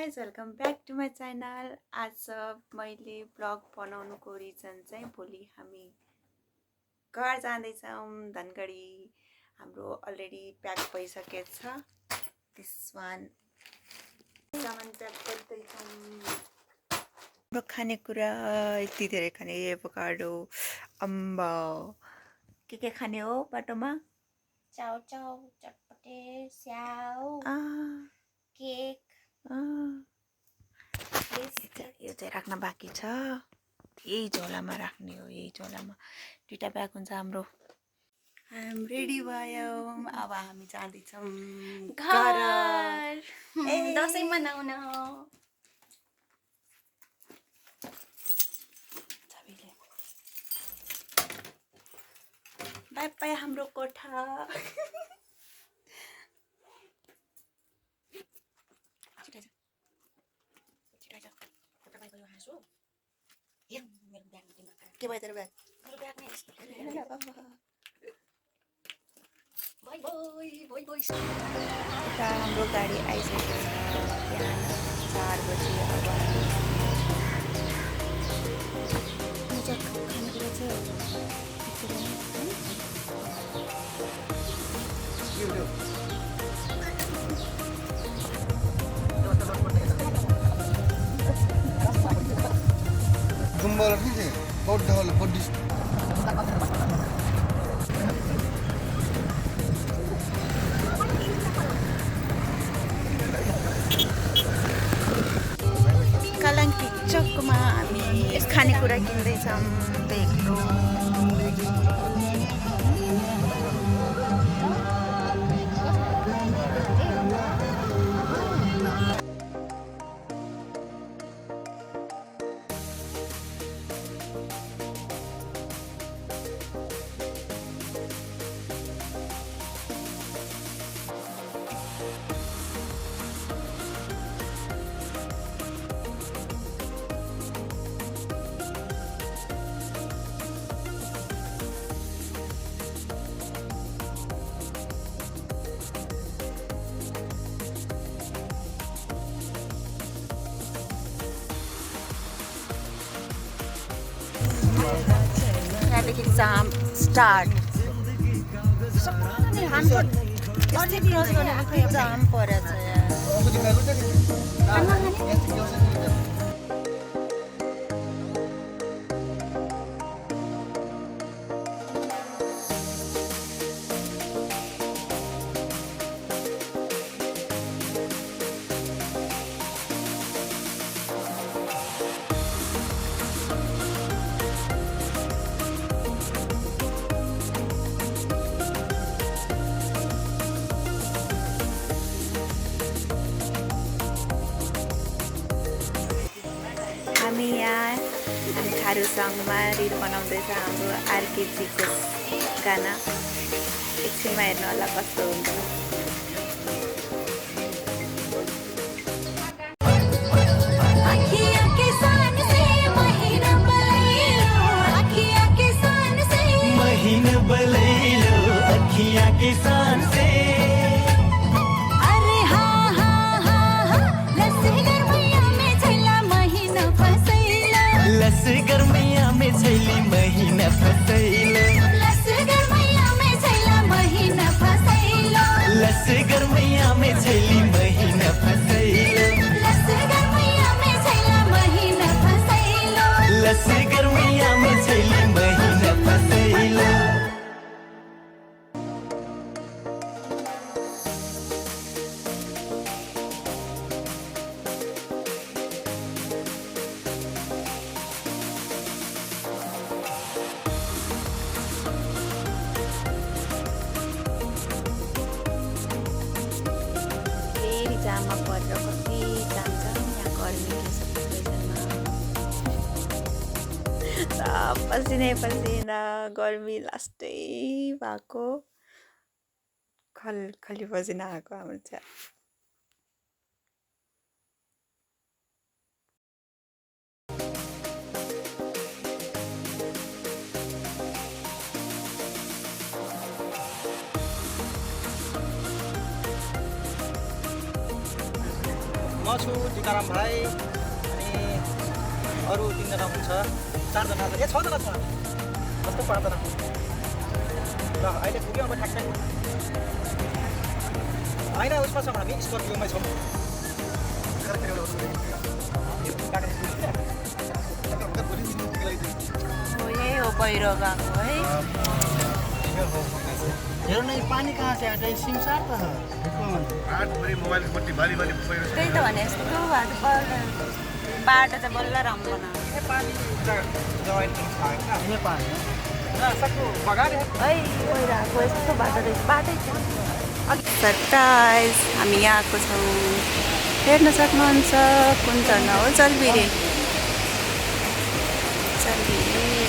Guys welcome back to my channel. आज मैले blog बनाउनुको रिजन चाहिँ भोलि हामी घर जाँदैछौँ धनगढी। हाम्रो अलरेडी प्याक भइसकेको छ। दिस वान सामान प्याक गर्दैछौँ। हाम्रो खानेकुरा यति धेरै खाने एभोकाडो, अम्बा के खाने हो बाटोमा? चाउचाउ, चटपटे, स्याउ, केक। यो चाहिँ राख्न बाँकी छ। यही झोलामा राख्ने हो। यही झोलामा दुईटा ब्याग हुन्छ हाम्रो। हामी रेडी भयौँ। अब हामी जाँदैछौँ घर। दसैँ मनाउन। बाई बाई हाम्रो कोठा। के भयो तेरो ब्याग? हाम्रो गाडी आइसकेको छ। बिहान 4 बजी। अब खानेकुरा चाहिँ Jumlah ni je, kau dah lepas di. कालाङ्की चोकमा हामी खानेकुरा किन्दैछौँ। बेग्लो यहाँदेखि जाम स्टार्ट। जाम परेछ हामी थारू सङमा रिल बनाउँदैछ हाम्रो आरकेजीको गाना। एकछिनमा हेर्नु होला कस्तो हुन्छ। गर्मिया में छैली महीना फसैलो, लस गर्मिया में छैला महीना फसैलो, लस गर्मिया में छैली महीना फसैलो, लस गर्मिया में छैला महीना फसैलो, लस गर्मिया में छैली महीना फसैलो। जाममा परेर कति जाम छ यहाँ गर्मी पसिनै पसिना गर्मी लास्टै भएको खली पसिना आएको हाम्रो चाहिँ। म छु टिकाराम भाइ अनि अरू 3 जना हुन्छ 4 जना छ 6 जना छ कस्तो 5 जना ल अहिले पुग्यो अब ठ्याक्कै होइन उसमा छौँ हामी स्कर्पियोमै छौँ हो यही हो पहिरो गएको है हेर न पानी कहाँ से आएको सिमसार त रातभरि मोबाइलको बत्ती बाली पहिरो त्यही त भने यस्तो भएको बाटो चाहिँ बल्ल राम्रो बनाएको पानी जवाइन खाएको नेपाल सकु बगारे है पहिरोको यस्तो बाटो रहेछ बाटै थियो सरप्राइज हामी यहाँको छौँ हेर्न सक्नुहुन्छ कुन झर्ना हो जलबिरे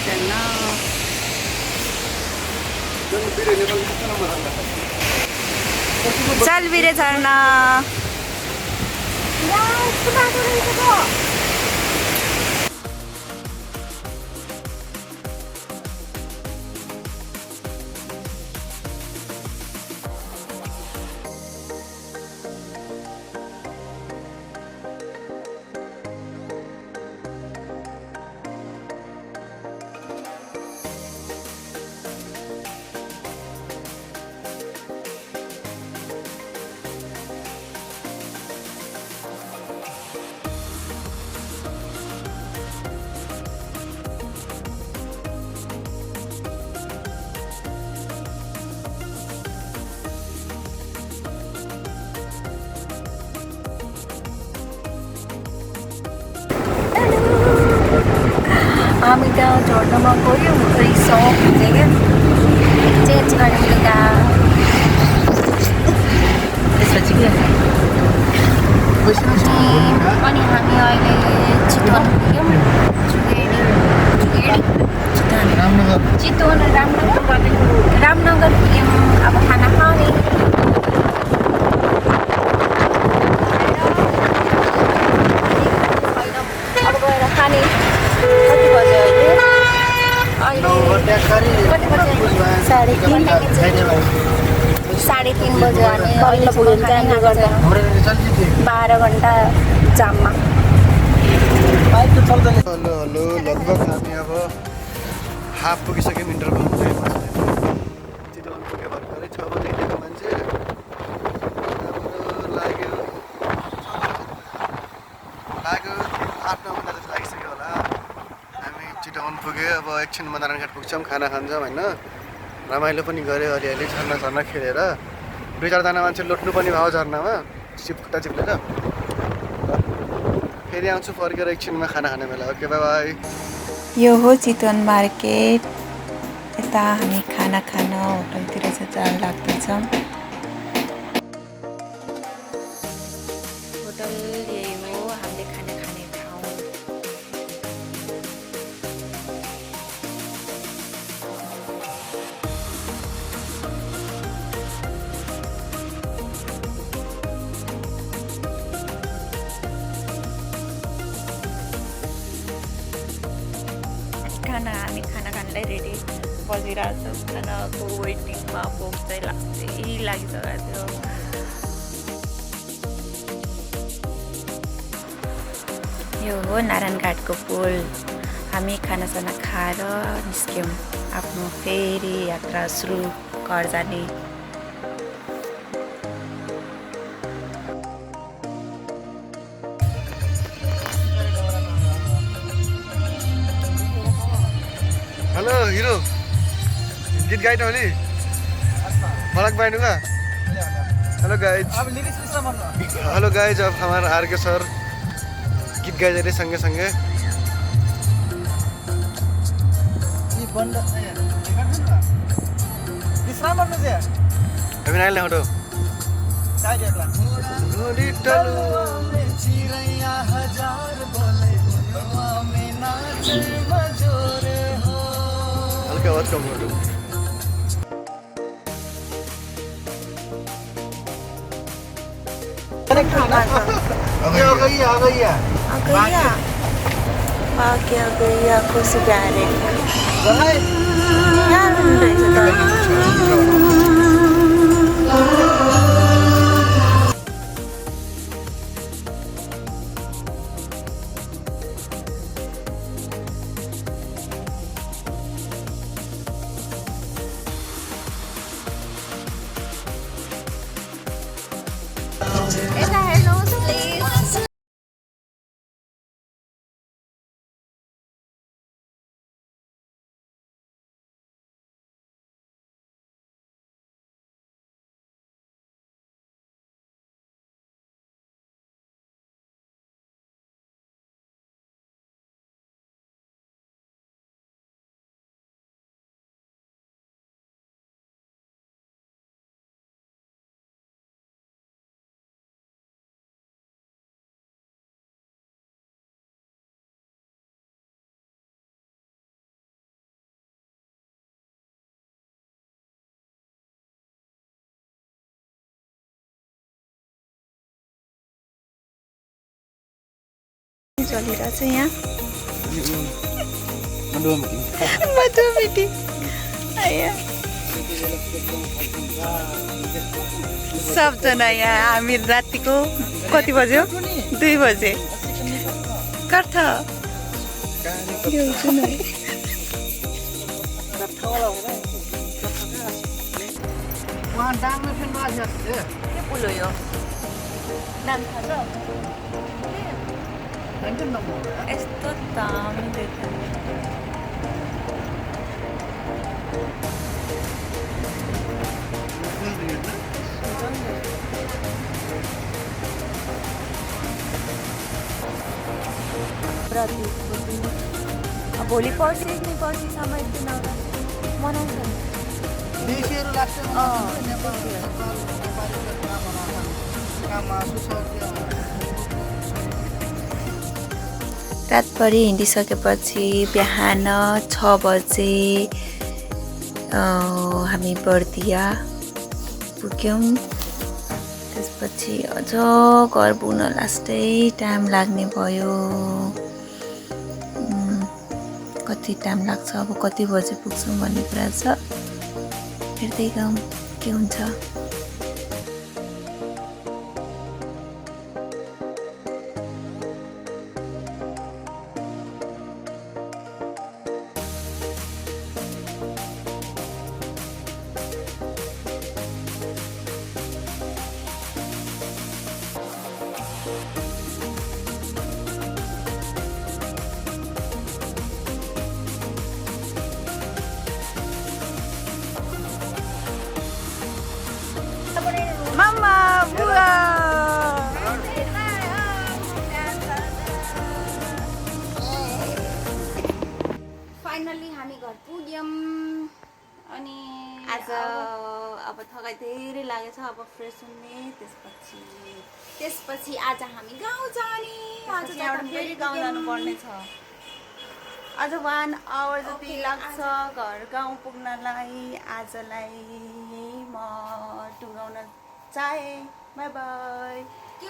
झर्ना जलबिरे झर्ना हामी त्यहाँ झर्नामा गयौँ रिसप हुन्छ क्या चेन्ज गऱ्यौँ लुगा त्यसपछि के अनि हामी अहिले चितवन पुग्यौँ चितवन रामनगर पुग्यौँ अब खाना खाने अब गएर खाने कति बज्यो अहिले कति बज्यो 3:30 बज्यो अनि अहिले गर्दा 12 घन्टा जाममा हेलो हेलो लगभग हामी अब हाफ पुगिसक्यौँ इन्टरभल चितवन पुग्यो भर्खरै 6 बजे हिँडेको मान्छे हाम्रो लाग्यो 8-9 घन्टा जस्तो लागिसक्यो होला हामी चितवन पुग्यो अब एकछिनमा नारायणघाट पुग्छौँ खाना खान्छौँ होइन रमाइलो पनि गऱ्यो अलिअलि झर्ना खेलेर 2-4 मान्छे लोट्नु पनि भयो झर्नामा खुट्टा चिप्लेर फेरि आउँछु फर्केर एकछिनमा खाना खाने बेला ओके बाई बाई यो हो चितवन मार्केट यता हामी खाना खान होटलतिर चाहिँ जान लाग्दैछ होटल यही हो हामीले खाना खाने ठाउँ हामी खाना खानलाई रेडी बसिरहेको छौँ खानाको वेटिङमा भोक चाहिँ लागिसकेको थियो यो हो नारायणघाटको पुल हामी खानासाना खाएर निस्क्यौँ आफ्नो फेरि यात्रा सुरु घर जाने हेलो हिरो गीत गाइनु हो नि फरक बाइनु का हेलो गाइज अब हमारा आर के सर गीत गाइ रहे संगे संगे अभी नाइल फोटो हल्का आवाज कम फोटो गैया खुशी प्यारे चलिरहेछ यहाँ मटो मिटिङ सबजना यहाँ हामी रातिको कति बज्यो 2 बजे कठ ल्याउँछु न वहाँ डाङ्गो फेरि नआएको थियो के पुल हो यो नाम थाहा छ यस्तो त मिल्दैन भोलि पर्सिसम्म एकदिन मनाउँछ बेसीहरू लाग्छ रातभरि हिँडिसकेपछि बिहान 6 बजे हामी बर्दिया पुग्यौँ त्यसपछि अझ घर पुग्न लास्टै टाइम लाग्ने भयो कति टाइम लाग्छ अब कति बजे पुग्छौँ भन्ने कुरा छ हेर्दै जाउँ के हुन्छ Mama, buah. फाइनली हामी घर पुग्यौँ अनि आज अब थकाइ धेरै लागेछ अब फ्रेस हुने त्यसपछि आज हामी गाउँ जाने आज यहाँबाट फेरि गाउँ जानुपर्ने छ अझ 1 आवर जति लाग्छ घर गाउँ पुग्नलाई आजलाई म टुङ्गाउन चाहे बाई बाई